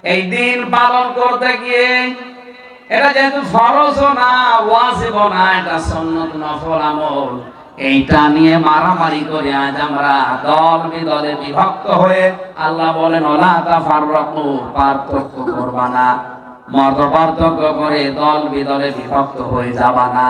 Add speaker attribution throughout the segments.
Speaker 1: এই দিন পালন করতে গিয়ে এটা যেহেতু ফরজও না, ওয়াজিবও না, এটা সুন্নত নফল আমল, এইটা নিয়ে মারামারি করে আজ আমরা দল বিদলে বিভক্ত হয়ে, আল্লাহ বলেন ওয়ালা তাফাররাকু, পার্থক্য করবা না, মত পার্থক্য করে দল বিদলে বিভক্ত হয়ে যাবা না।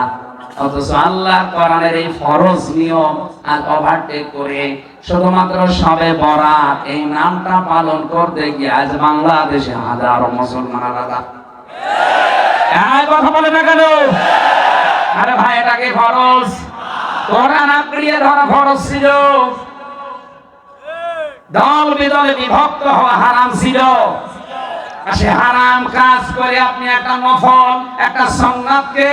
Speaker 1: অথচ আল্লাহর কোরআনের এই ফরজ নিয়ম আজ ওভারটেক করে শুধুমাত্র শবে বরাত এই নামটা পালন করতে গিয়ে আজ বাংলাদেশে হাজারো মুসলমানেরা কথা বলে না কেন? আরে ভাই, এটা কি ফরজ? কোরআন আঁকড়িয়ে ধরা ফরজ ছিল, দল বিদলে বিভক্ত হওয়া হারাম ছিল। সে হারাম কাজ করে আপনি একটা নফল, একটা সুন্নাতকে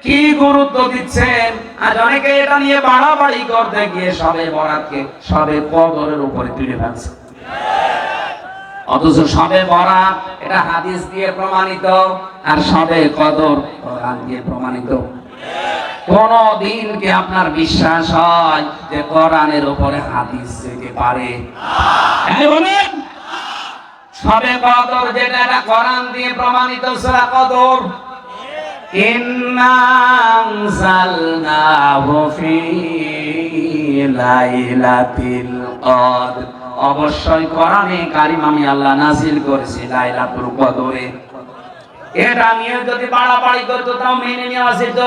Speaker 1: কি গুরুত্ব দিচ্ছেন? আজ অনেকে এটা নিয়ে বাড়াবাড়ি করতে গিয়ে শবে বরাতকে শবে কদরের উপরে তুলে ফেলছে। অথচ শবে বরাত এটা হাদিস দিয়ে প্রমাণিত, আর শবে কদর কোরআন দিয়ে প্রমাণিত। কোন দিন কি আপনার বিশ্বাস হয় যে কোরআনের উপরে হাদিস যেতে পারে? বলেন, শবে কদর যেটা, এটা কোরআন দিয়ে প্রমাণিত। সূরা কদর, ইন্না আনজালনাহু ফি লাইলাতিল কদর, অবশ্যই কোরআনে কারীম আমি আল্লাহ নাযিল করেছি লাইলাতুল কদরে। এটা নিয়ে যদি বাড়াবাড়ি করতো তাও মেনে নেওয়া যেত।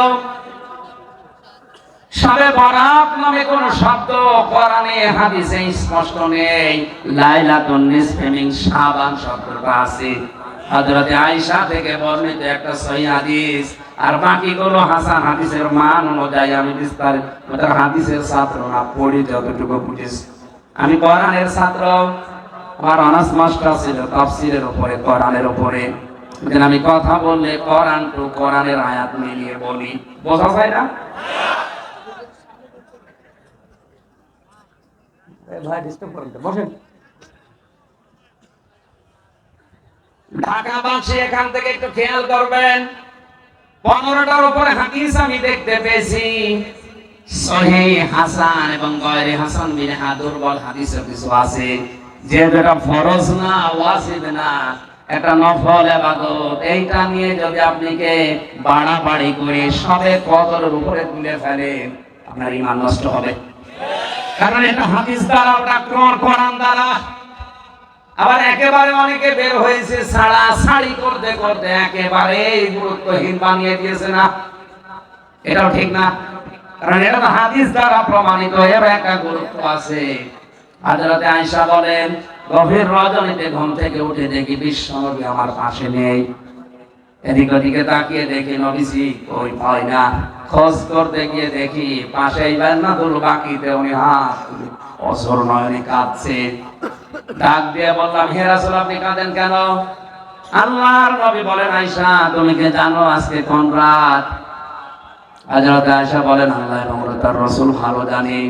Speaker 1: শবে বরাত নামে কোন শব্দ কোরআনে হাদিসে স্পষ্ট নেই। লাইলাতুন নিসফি মিন শাবান শব্দটা আছে হযরত আয়েশা থেকে বর্ণিত একটা সহিহ হাদিস, আর বাকিগুলো হাসান হাদিসের মান অনুযায়ী আমি বিস্তারিত হাদিসের ছাত্র না, পড়ি যতটুকু বুঝেছি। আমি কোরআনের ছাত্র, আমার অনার্স মাস্টার ছিল তাফসীরের উপরে, কোরআনের উপরে। আমি কথা বললে কোরআন টু কোরআনের আয়াত মিলিয়ে বলি, বোঝা যায় না? ভাই ডিস্টার্ব করেন, বসেন। ঢাকাবাসী এখান থেকে একটু খেয়াল করবেন, 15টার উপরে হাদিস আমি দেখতে পেয়েছি সহিহ হাসান এবং গয়রে হাসান বিনহা দুর্বল হাদিসের কিছু আছে, যে যেটা ফরজ না, ওয়াজিব না, এটা নফল ইবাদত। এইটা নিয়ে যদি আপনিকে বাড়াবাড়ি করে শবে কদরের উপরে তুলে ফেলেন, আপনার ঈমান নষ্ট হবে। কারণ এটা হাদিস দ্বারা, ওটা কোরআন দ্বারা। আবার একেবারে অনেকে বের হয়েছে ছাড়া ছাড়ি করতে করতে একেবারে গুরুত্বহীন বানিয়ে দিয়েছে। না, এটাও ঠিক না, কারণ এটা হাদিস দ্বারা প্রমাণিত, এর একটা গুরুত্ব আছে। হযরত আয়েশা বলেন, গভীর রজনীতে ঘুম থেকে উঠে দেখি বিশ্বনবী আমার পাশে নেই। এদিক ওদিকে তাকিয়ে দেখি নবীজি কই, পাই না। খোঁজ করতে গিয়ে দেখি পাশেই বান্নাতুল বাকিতে উনি হাত অঝর নয়নে কাঁদছে। ডাক দিয়ে বললাম, হে রাসূল, আপনি কাঁদেন কেন? আল্লাহর নবী বলেন, আয়েশা তুমি কি জানো আজকে কোন রাত? হযরত আয়েশা বলেন, আল্লাহ এবং তার রাসূল ভালো জানি।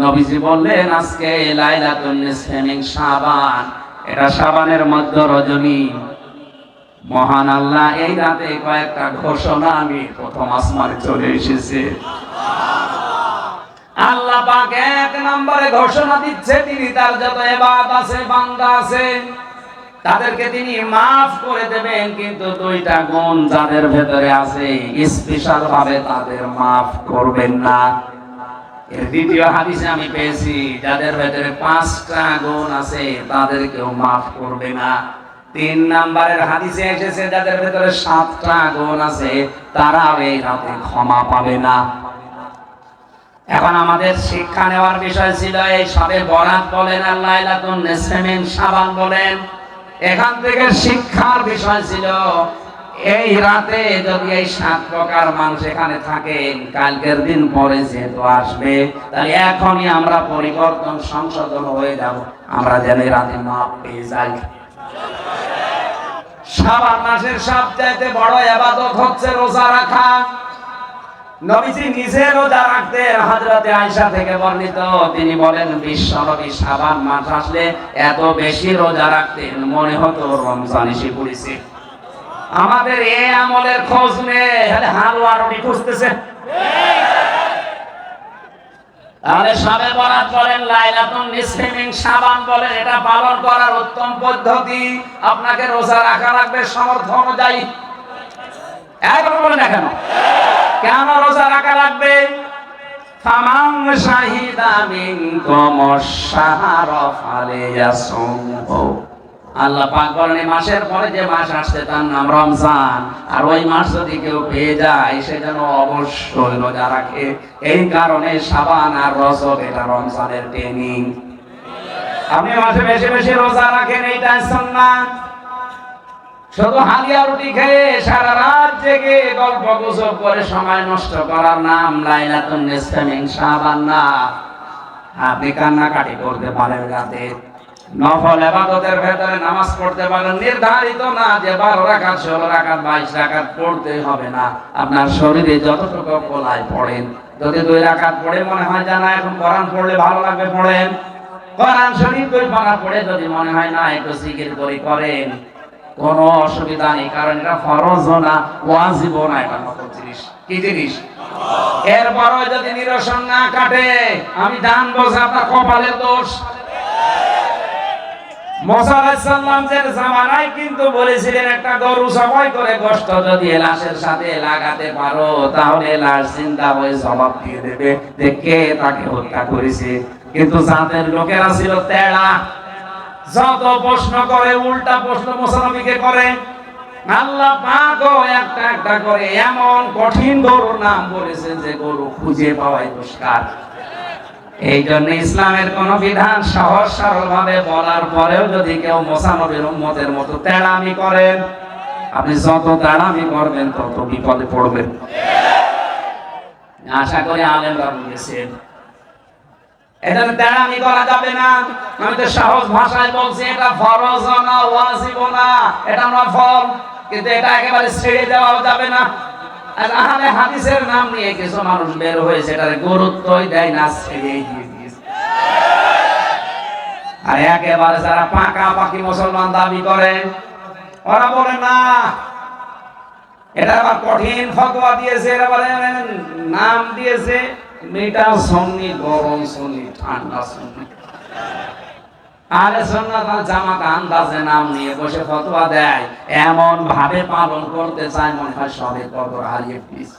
Speaker 1: নবীজি বললেন, আজকে লাইলাতুন নিসফি মিন শাবান, এটা শাবানের মধ্য রজনী। মহান আল্লাহ এই রাতে কয়েকটা ঘোষণা আমি প্রথম আসমানে চলে এসেছে। আল্লাহ পাক এক নম্বরে ঘোষণা দিচ্ছে, তিনি তার যত ইবাদত আছে, বান্দা আছে, তাদেরকে তিনি মাফ করে দেবেন, কিন্তু দুইটা গুণ যাদের ভেতরে আছে স্পেশাল ভাবে তাদের মাফ করবেন না। এর দ্বিতীয় হাদিসে আমি পেয়েছি, যাদের ভেতরে 5টা গুণ আছে তাদেরকেও মাফ করবে না। 3 নম্বরের হাদিসে এসেছে, যাদের ভেতরে 7টা গুণ আছে তারাও এই রাতে ক্ষমা পাবে না। এখন আমাদের শিক্ষা নেওয়ার বিষয় ছিল এই শবে বরাত বলেন আর লাইলাতুন নিসফি মিন শাবান বলেন, এখান থেকে শিক্ষার বিষয় ছিল এই রাতে যদি এই 7 প্রকার মানুষ এখানে থাকেন, কালকের দিন পরে যেহেতু আসবে, তাহলে এখনই আমরা পরিবর্তন সংশোধন হয়ে যাব, আমরা যেন এই রাতে মাপ পেয়ে যাই। শাবান মাসের সবচেয়ে বড় ইবাদত হচ্ছে রোজা রাখা। নবীজি নিজে রোজা রাখতেন, হযরত আয়েশা থেকে বর্ণিত, তিনি বলেন বিশ্বনবী শাবান মাস আসলে এত বেশি রোজা রাখতেন মনে হতো রমজান এসে পড়েছে। আমাদের এই আমলের খোঁজ নেই, হালুয়া রুটি খুঁজতেছে। তাহলে শবে বরাত বলেন, লাইলাতুন নিসফি মিন শাবান বলেন, এটা পালন করার উত্তম পদ্ধতি আপনাকে রোজা রাখা লাগবে সামর্থ্য অনুযায়ী। একবার বলেন না কেন রোজা রাখা লাগবে? ফামান শাহিদা মিনকুম আশ-শাহরা ফালিয়াসুমহু। আল্লাহ পাক বলেন, এই মাসের পরে যে মাস আসছে তার নাম রমজান, আর ওই মাস যদি কেউ পেয়ে যায় সে যেন অবশ্যই রোজা রাখে। এই কারণে শাবান আর রজব এটা রমজানের ট্রেনিং। আপনি মাসে বেশি বেশি রোজা রাখেন, এইটা সুন্নাত। শুধু হালিয়া রুটি খেয়ে সারা রাত জেগে গল্প গুজব করে সময় নষ্ট করার নাম লাইলাতুন নিসফি মিন শাবান না। আপনি কান্নাকাটি করতে পারেন রাতে, নফল ইবাদতের ভেতরে নামাজ পড়তে পারেন, নির্ধারিত না যে 12 রাকাত 16 রাকাত 22 রাকাত পড়তে হবে না। আপনার শরীরে যতটুকু কোলায় পড়েন, যদি 2 রাকাত পড়ে মনে হয় জানা এখন কোরআন পড়লে ভালো লাগবে পড়েন, কোরআন শরীফ 2 পারা পড়ে যদি মনে হয় না একটু জিকির করে করেন, কোনো অসুবিধা নেই। কারণ এটা ফরজও না ওয়াজিবও না, এটা নফল জিনিস। কি জিনিস? এরপরও যদি নিরসন না কাটে আমি জানবো যে আপনার কপালের দোষ। মুসা আলাইহিস সালামের জামানায় কিন্তু বলেছিলেন একটা গরু জবাই করে গোশত যদি লাশের সাথে লাগাতে পারো তাহলে লাশ জিন্দা হয়ে জবাব দিয়ে দেবে যে কে তাকে হত্যা করেছে। কিন্তু জাতের লোকেরা ছিল তেড়া, যত প্রশ্ন করে উল্টা প্রশ্ন মুসা নবীকে করে। আল্লাহ পাকও একটা একটা করে এমন কঠিন গরুর নাম বলেছেন যে গরু খুঁজে পাওয়াই দুষ্কার। এই জন্য ইসলামের কোন বিধান সহজ সরল ভাবে বলার পরেও যদি কেউ মুসা নবীর উম্মতের মতো তেড়ামি করেন, আপনি যত তেড়ামি করবেন তত বিপদে পড়বেন। আশা করি আলেমরা বুঝেছেন। এটা তেড়ামি করা যাবে না। আমি তো সহজ ভাষায় বলছি, এটা ফরজ না ওয়াজিব না, এটা নফল, কিন্তু এটা একেবারে ছেড়ে দেওয়া যাবে না। আর আহলে হাদিসের নাম নিয়ে কিছু মানুষ বের হয়েছে, এটার গুরুত্বই দেয় না, ছেড়ে দিয়ে দিয়েছে। আর একেবারে যারা পাকাপাকি মুসলমান দাবি করে ওরা বলে না, এটা আবার কঠিন ফতোয়া দিয়েছে, এরা বলে নাম দিয়েছে মিঠা সুন্নি, গরম সুন্নি, ঠান্ডা সুন্নি। আহলে সুন্নাত ওয়াল জামাত আন্দাজে নাম নিয়ে বসে ফতোয়া দেয়, এমন ভাবে পালন করতে চায় মনে হয় সবে কদর হারিয়ে ফিস।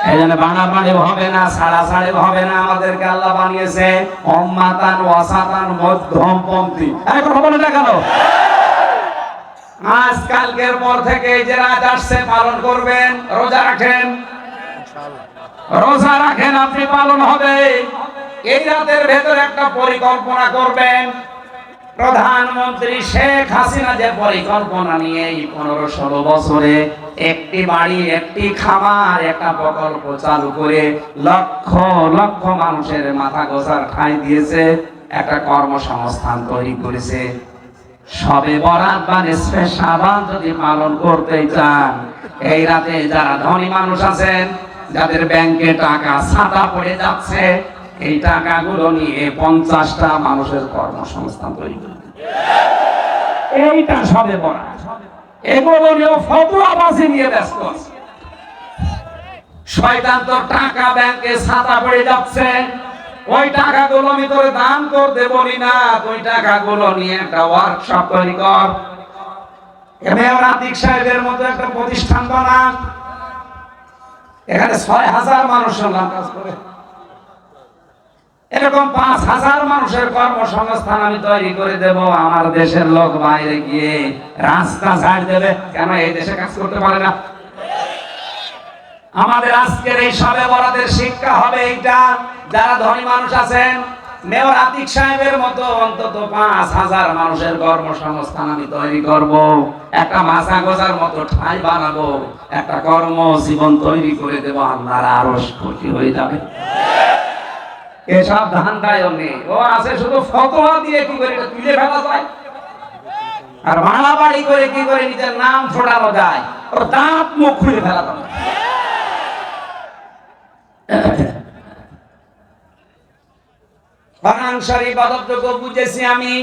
Speaker 1: এই জন্য বানাবানি হবে না, ছাড়াছাড়ি হবে না। আমাদেরকে আল্লাহ বানিয়েছে উম্মাতান ওয়াসাতান, মধ্যমপন্থী। এখন হবে না কেন? আজ কালকের পর থেকে এই যে রাত আসছে পালন করবেন, রোজা রাখেন, রোজা রাখেন, আপনি পালন হবে। এই রাতের ভেতরে একটা পরিকল্পনা করবেন। প্রধানমন্ত্রী শেখ হাসিনা যে পরিকল্পনা নিয়ে 15-16 বছরে একটি বাড়ি, একটি খামার, একটা প্রকল্প চালু করে লক্ষ লক্ষ মানুষের মাথা গোছার ঠাঁই দিয়েছে, একটা কর্মসংস্থান তৈরি করেছে। শবে বরাত বা নিসফে শাবান যদি পালন করতে চান, এই রাতে যারা ধনী মানুষ আছেন, যাদের ব্যাংকে টাকা ছাতা পড়ে যাচ্ছে, এই টাকাগুলো নিয়ে 50টা মানুষের কর্মসংস্থান তৈরি করবে। এইটা শবে বরাত। এগুলো নিয়ে ফতোয়াবাজি নিয়ে ব্যস্ত আছে। শয়তান তো টাকা ব্যাংকে ছাতা পড়ে যাচ্ছে, ওই টাকাগুলো আমি তোরে দান করতে বলি না, ওই টাকাগুলো নিয়ে একটা ওয়ার্কশপ তৈরি কর, মেয়র আতিক সাহেবের মতো একটা প্রতিষ্ঠান বানান, এখানে 6000 মানুষ সংগ্রাম কাজ করে, এরকম 5000 মানুষের কর্মসংস্থান আমি তৈরি করে দেব। আমার দেশের লোক বাইরে গিয়ে রাস্তা ঝাড় দেবে, কেন এই দেশে কাজ করতে পারে না? আমাদের আজকের এই শবে বরাতের শিক্ষা হবে এইটা, যারা ধনী মানুষ আছেন, মেয়র আতিক সাহেবের মতো অন্তত 5000 মানুষের কর্মসংস্থান আমি তৈরি করব, একটা মাথা গোজার মতো ঠাঁই বানাবো, একটা কর্মজীবন তৈরি করে দেব। আল্লাহর আরশ খুশি হয়ে যাবে। এসব ধান্দায় নেই, ও আছে শুধু ফতোয়া দিয়ে কি করে এটা তুলে ফেলা যায়, আর বাড়াবাড়ি করে কি করে নিজের নাম ফোটানো যায়, ওর দাঁত মুখ খুলে ফেলা যায়। কোরআন শরীফ আদবটুকু বুঝেছি আমি।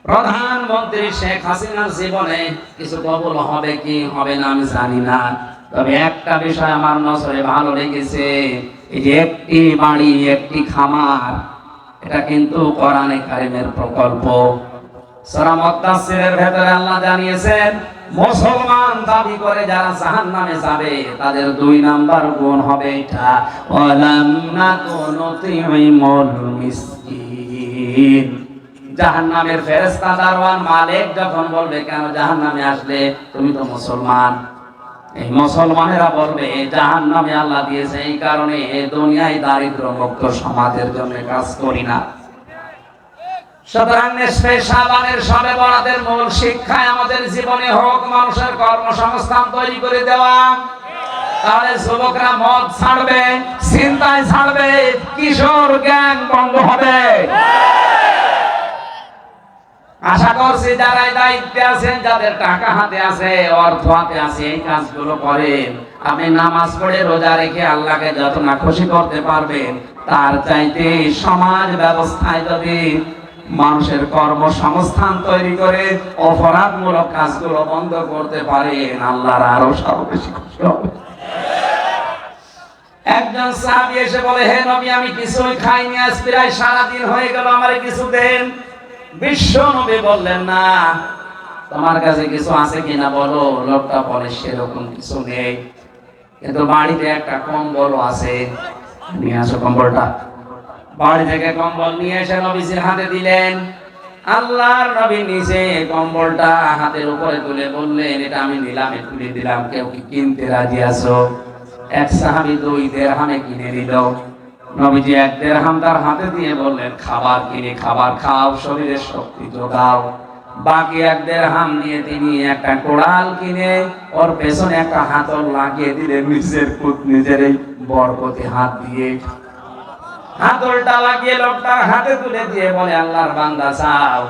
Speaker 1: প্রধানমন্ত্রী শেখ হাসিনার জীবনে কিছু কবুল হবে কি হবে না আমি জানি না, তবে একটা বিষয় আমার নজরে ভালো লেগেছে, এই যে একটি বাড়ি একটি খামার, এটা কিন্তু কোরআনে কারিমের প্রকল্প। সূরা মুদ্দাসসিরের ভেতরে আল্লাহ জানিয়েছেন, মুসলমান দাবি করে যারা জাহান্নামে যাবে তাদের 2 নাম্বার গুণ হবে এটা, ওয়ালাম নাকুনু তুইমুল মিসকিন। জাহান্নামের ফেরেশতা দারওয়ান মালিক যখন বলবে, কেন জাহান্নামে আসলে? তুমি তো মুসলমান। এই মুসলমানেরা বলবে, জাহান্নামে আল্লাহ দিয়েছে এই কারণে দুনিয়ায় দারিদ্র মুক্ত সমাজের জন্য কাজ করি না। সুতরাং নিসফে শাবানের শবে বরাতের মূল শিক্ষায় আমাদের জীবনে হোক মানুষের কর্মসংস্থান তৈরি করে দেওয়া। তাহলে যুবকরা মদ ছাড়বে, চিন্তায় ছাড়বে, কিশোর গ্যাং বন্ধ হবে। আশা করছি যারা দায়িত্বে আছেন, যাদের টাকা হাতে আছে, অর্থ হাতে আছে, এই কাজগুলো করেন। আপনি নামাজ পড়ে রোজা রেখে আল্লাহকে যত না খুশি করতে পারবেন, তার চাইতে সমাজ ব্যবস্থায় যদি মানুষের কর্মসংস্থান তৈরি করে অপরাধমূলক কাজগুলো বন্ধ করতে পারেন, আল্লাহর আরো সব বেশি খুশি হবে। একজন সাহাবী এসে বলে, হে নবী, আমি কিছুই খাইনি, আজ প্রায় সারাদিন হয়ে গেল, আমারে কিছু দেন। বিশ্ব নবী বললেন, না, তোমার কাছে কিছু আছে কিনা বলো। লোকটা বলে, সেরকম কিছু নেই, কিন্তু বাড়িতে একটা কম্বল আছে, নিয়ে আসো কম্বলটা। বাড়ি থেকে কম্বল নিয়ে এসে নবীজির হাতে দিলেন। আল্লাহর নবী নিজে কম্বলটা হাতের উপরে তুলে বললেন, এটা আমি নিলামে তুলে দিলাম, কেউ কি কিনতে রাজি আছো? এক সাহাবী 2 দিরহামে কিনে নিল। নবীজি 1 দিরহাম তার হাতে দিয়ে বললেন, খাবার কিনে খাবার খাও, শরীরের শক্তি যোগাও। বাকি 1 দিরহাম নিয়ে তিনি একটা কোড়াল কিনে ওর পেছনে একটা হাতল লাগিয়ে দিলেন, নিজের পুত নিজের এই বরকতে হাত দিয়ে হাতলটা লাগিয়ে লোকটার হাতে তুলে দিয়ে বলে, আল্লাহর বান্দা, যাও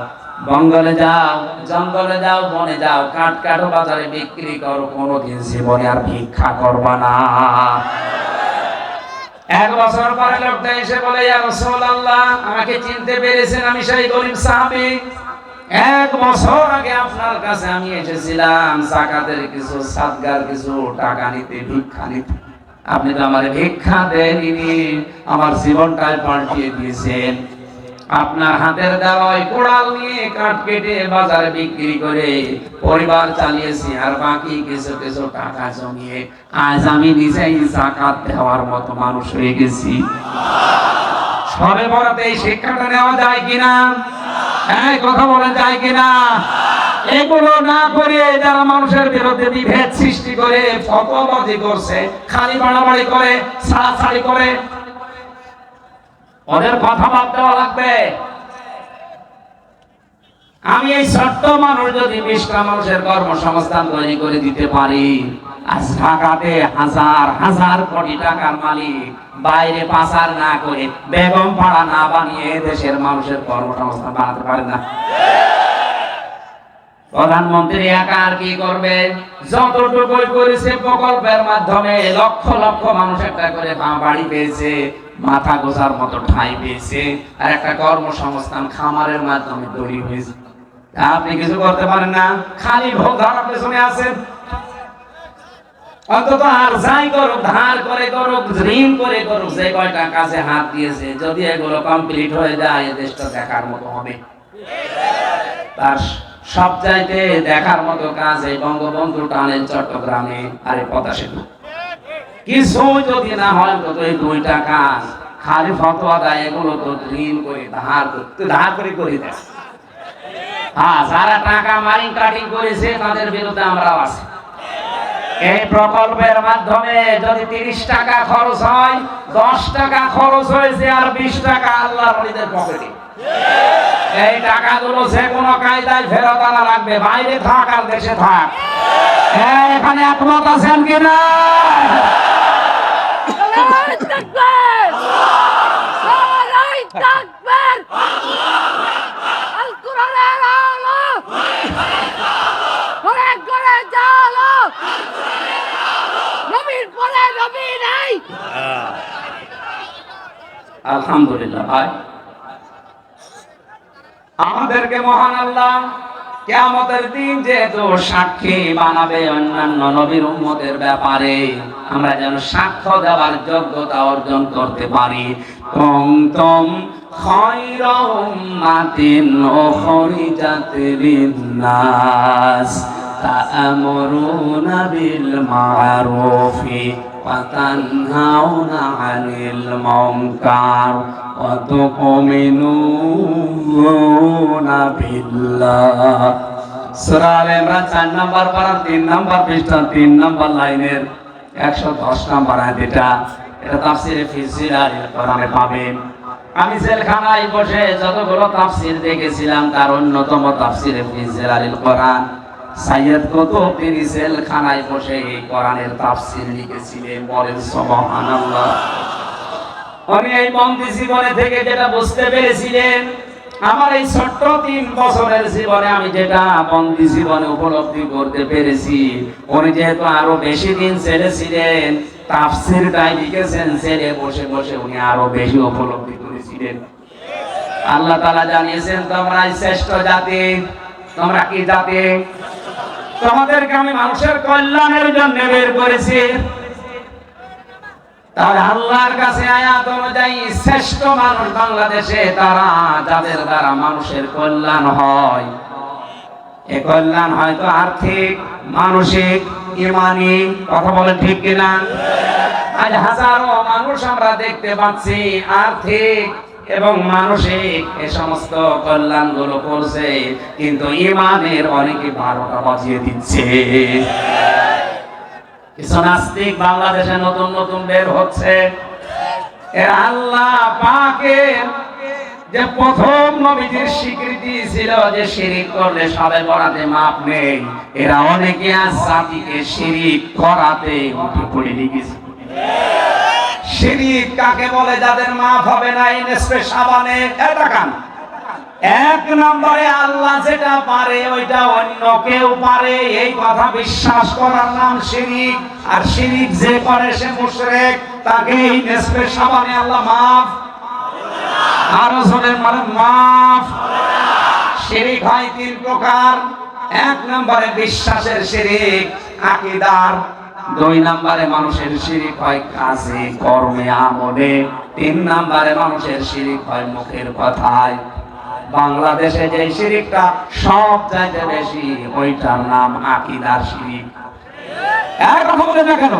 Speaker 1: জঙ্গলে যাও, জঙ্গলে যাও, বনে যাও, কাঠ কাটো, বাজারে বিক্রি করো, কোনোদিন জীবনে আর ভিক্ষা করবা না। 1 বছর পরে লোকটা এসে বলে, ইয়া রাসূলুল্লাহ, আমাকে চিনতে পেরেছেন? আমি সেই গরীব সাহাবী, 1 বছর আগে আপনার কাছে আমি এসেছিলাম যাকাতের কিছু, সাদগার কিছু টাকা নিতে, ভিক্ষা নিতে। আপনি তো আমারে ভিক্ষা দেননি, আমার জীবনটাই পাল্টিয়ে দিয়েছেন। আপনার হাতের দেওয়া কোড়াল নিয়ে কাঠ কেটে বাজারে বিক্রি করে পরিবার চালিয়েছি, আর বাকি কিছু কিছু টাকা জমিয়ে আজ আমি নিজেই যাকাত দেওয়ার মতো মানুষ হয়ে গেছি। শবে বরাতে এই শিক্ষাটা নেওয়া যায় কিনা? এই কথা বলা যায় কিনা? এগুলো না করে যারা মানুষের বিরুদ্ধে বিভেদ সৃষ্টি করে, ফতোয়াবাজি করছে, খালি বাড়াবাড়ি করে, ছাড়াছাড়ি করে, ওদের কথা বাদ দেওয়া লাগবে। আমি এই ছোট্ট মানুষ যদি 20টা মানুষের কর্মসংস্থান তৈরি করে দিতে পারি, আজ ঢাকাতে হাজার হাজার কোটি টাকার মালিক বাইরে পাচার না করে, বেগম পাড়া না বানিয়ে দেশের মানুষের কর্মসংস্থান বানাতে পারে না। প্রধানমন্ত্রী একা আর কি করবে? যতটুকু করেছে প্রকল্পের মাধ্যমে লক্ষ লক্ষ মানুষ একটা করে বাড়ি পেয়েছে, মাথা গোছার মতো ঠাঁই পেয়েছে, আর একটা কর্মসংস্থান খামারের মাধ্যমে তৈরি হয়েছে। আপনি কিছু করতে পারেন না, খালি ভোগ ধরার পেছনে আছেন। অন্তত আর যাই করুক, ধার করে করুক, ঋণ করে করুক, যে কয়টা কাজে হাত দিয়েছে, যদি এগুলো কমপ্লিট হয়ে যায়, এই দেশটা দেখার মতো হবে। তার সব চাইতে দেখার মতো কাজ এই বঙ্গবন্ধু টানেল চট্টগ্রামে আর পদ্মা সেতু। কিছু যদি না হয় তো এই 2টা কাজ, খালি ফতোয়া দেয়, এগুলো তো ঋণ করে ধার করে করে দেয়। হ্যাঁ, যারা টাকা মারিং কাটিং করেছে তাদের বিরুদ্ধে আমরাও আছি। এই প্রকল্পের মাধ্যমে যদি 30 টাকা খরচ হয়, 10 টাকা খরচ হয়েছে আর 20 টাকা আল্লাহর ওলিদের পকেটে। এই টাকাগুলো যে কোনো কায়দায় ফেরত আনা লাগবে, বাইরে থাক আর দেশে থাক। এখানে একমত আছেন কিনা? আলহামদুলিল্লাহ ভাই, আমাদেরকে মহান আল্লাহ কিয়ামতের দিন যেহেতু সাক্ষী বানাবে অন্যান্য নবীর উম্মতের ব্যাপারে, আমরা যেন সাক্ষ্য দেওয়ার যোগ্যতা অর্জন করতে পারি। কুনতুম খায়রা উম্মাতিন উখরিজাত লিন-নাস তা'মুরুনা বিল মা'রুফি ওয়া তানহাউনা আনিল মুনকার ওয়া তু'মিনুনা বিল্লাহ। সূরা আলে ইমরান 4 নম্বর পারা 3 নম্বর পৃষ্ঠা 3 নম্বর লাইনের 110 নম্বর আয়াত। এটা তাফসীরে ফি জিলালিল কোরআনে পাবেন। আমি জেলখানায় বসে যতগুলো তাফসীর দেখেছিলাম তার অন্যতম তাফসীরে ফি জিলালিল কোরআন। সাইয়্যিদ কুতুব তিনি জেলখানায় বসে এই কোরআনের তাফসীর লিখেছিলেন। বলেন সুবহানাল্লাহ। উনি এই বন্দী জীবনে থেকে যেটা বুঝতে পেরেছিলেন, আমার এই ছোট্ট 3 বছরের জীবনে আমি যেটা বন্দী জীবনে উপলব্ধি করতে পেরেছি, উনি যেহেতু আরো বেশি দিন জেলে ছিলেন, তাফসীরটাই লিখেছেন জেলে বসে বসে, উনি আরো বেশি উপলব্ধি করেছিলেন। আল্লাহ তাআলা জানিয়েছেন, তোমরা শ্রেষ্ঠ জাতি। তোমরা কি জাতি? তোমাদেরকে আমি মানুষের কল্যাণের জন্য বের করেছি। তাহলে আল্লাহর কাছে আয়াত অনুযায়ী শ্রেষ্ঠ মানুষ বাংলাদেশে তারা যাদের দ্বারা মানুষের কল্যাণ হয়। এই কল্যাণ হয়তো আর্থিক, মানসিক, ঈমানি। কথা বলেন ঠিক কিনা? আজ হাজারো মানুষ আমরা দেখতে পাচ্ছি আর্থিক এবং মানসিক এই সমস্ত কল্যাণগুলো করছে, কিন্তু ঈমানের অনেকে 12টা বাজিয়ে দিচ্ছে। কিছু নাস্তিক বাংলাদেশে নতুন নতুন বের হচ্ছে। এর আল্লাহ পাকের যে প্রথম নবীজির স্বীকৃতি ছিল যে শিরিক করলে সবে বরাতে মাপ নেই, এরা অনেকে আজ জাতিকে শিরিক করাতে উঠে পড়ে লেগেছে। শিরিক কাকে বলে? যাদের মাপ হবে না এই নেসফে সাবানে। এটা কান 1 নম্বরে আল্লাহ যেটা পারে ওইটা অন্য কেউ পারে, এই কথা বিশ্বাস করার নাম শিরিক। আর শিরিক যে করে সে মুশরিক, তাকে এই নেসফে সাবানে আল্লাহ মাফ। আরো জোরে বলেন মাফ। শিরিক হয় 3 প্রকার। 1 নম্বরে বিশ্বাসের শিরিক, আকীদার। 2 নম্বরে মানুষের শিরিক হয় কাজে, কর্মে, আমলে। 3 নম্বরে মানুষের শিরিক হয় মুখের কথায়। বাংলাদেশে যে শিরিকটা সব চাইতে বেশি, ওইটার নাম আকীদার শিরিক। এক কথা বলে না কেন?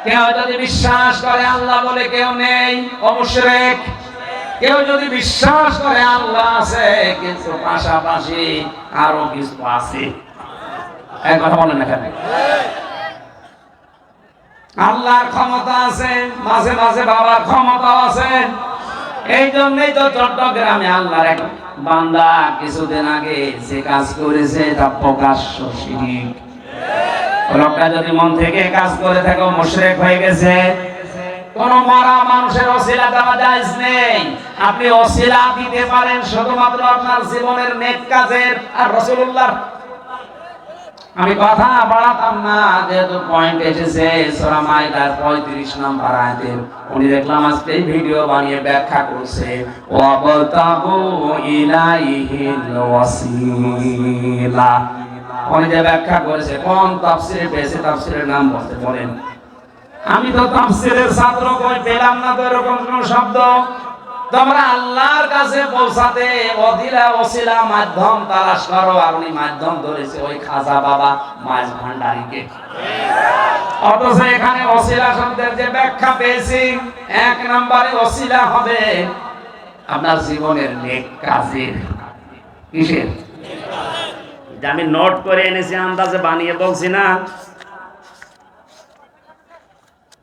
Speaker 1: কেউ যদি বিশ্বাস করে আল্লাহ বলে কেউ নেই, ও মুশরিক। কেউ যদি বিশ্বাস করে আল্লাহ আছে কিন্তু পাশাপাশি আরো কিছু আছে, এক কথা বলেন না কেন? আল্লাহর ক্ষমতা আছে, মাঝে মাঝে বাবার ক্ষমতাও আছে। এই জন্যই তো চট্টগ্রামে আল্লাহর এক বান্দা কিছুদিন আগে যে কাজ করেছে তা প্রকাশ্য শিরিক। লোকটা যদি মন থেকে কাজ করে থাকে মুশরিক হয়ে গেছে। কোন মরা মানুষের ওসিলা দেওয়া জায়েজ নেই। আপনি ওসিলা দিতে পারেন শুধুমাত্র আপনার জীবনের নেক কাজের আর রাসূলুল্লাহর। আমি কথা বাড়াতাম না, যেহেতু পয়েন্ট এসেছে সূরা মাইদার 35 নম্বর আয়াতের। উনি দেখলাম আজকে এই ভিডিও বানিয়ে ব্যাখ্যা করছে, ওয়াবতাগু ইলাইহিল ওয়াসিলা। উনি যে ব্যাখ্যা করেছে কোন তাফসীরে পেয়েছে, তাফসীরের নাম বলতে বলেন। আমি তো তাফসীরের ছাত্র, কই পেলাম না তো এরকম কোন শব্দ। তোমরা আল্লাহর কাছে পৌঁছাতে ওসিলা মাধ্যম তালাশ করো, আর উনি মাধ্যম ধরেছে ওই খাজা বাবা মাঝ ভান্ডারীকে। অথচ এখানে ওসিলা শব্দের যে ব্যাখ্যা পেয়েছি, 1 নম্বরে ওসিলা হবে আপনার জীবনের নেক কাজের। কিসের? যে আমি নোট করে এনেছি, আন্দাজে বানিয়ে বলছি না।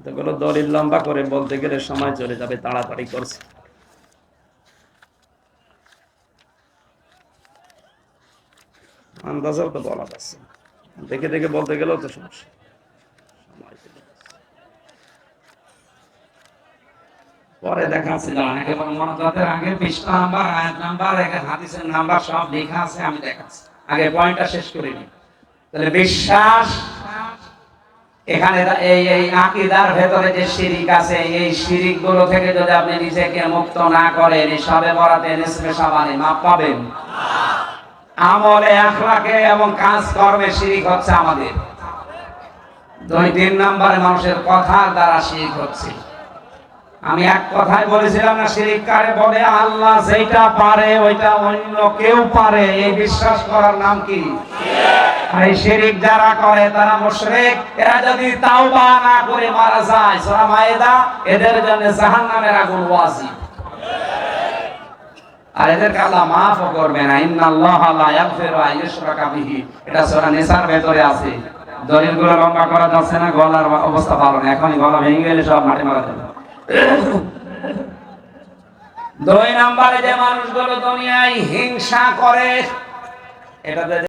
Speaker 1: এগুলো দলিল লম্বা করে বলতে গেলে সময় চলে যাবে, তাড়াতাড়ি করছি। আন্দাজেও তো বলা যাচ্ছে, দেখে দেখে বলতে গেলেও তো সমস্যা। পরে দেখাচ্ছিল একেবারে মনোজাতের আগে পৃষ্ঠা নাম্বার, আয়াত নাম্বার, হাদিসের নাম্বার সব লেখা আছে, আমি দেখাচ্ছি। আগে পয়েন্টটা শেষ করে নিই। তাহলে বিশ্বাস, এখানে এই আকীদার ভেতরে যে শিরিক আছে, এই শিরিক গুলো থেকে যদি আপনি নিজেকে মুক্ত না করেন, এই সবে বরাতে নিসফে শাবানে মাপ পাবেন? আমলে, আখলাকে এবং কাজ কর্মে শিরিক হচ্ছে আমাদের। 2-3 নম্বরে মানুষের কথার দ্বারা শিরিক হচ্ছে। আমি এক কথায় বলেছিলাম না, শিরিক কারে বলে? আল্লাহ যেটা পারে ওইটা অন্য কেউ পারে, এই বিশ্বাস করার নাম কি? আর এই শিরিক যারা করে তারা মুশরিক। এরা যদি তাওবা না করে মারা যায়, সূরা মায়েদা, এদের জন্য জাহান্নামের আগুন ওয়াজিব। আর এদেরকে আল্লাহ মাফও করবে না। ইন্নাল্লাহা লা ইয়াগফিরু আন ইউশরাকা বিহি, এটা সূরা নিসার ভেতরে আছে। দলিলগুলো লম্বা করা যাচ্ছে না, গলার অবস্থা ভালো না, এখনই গলা ভেঙে গেলে সব মাটি মারা যাবে। 2 নম্বরে যে মানুষগুলো দুনিয়ায় হিংসা করে, এটাতে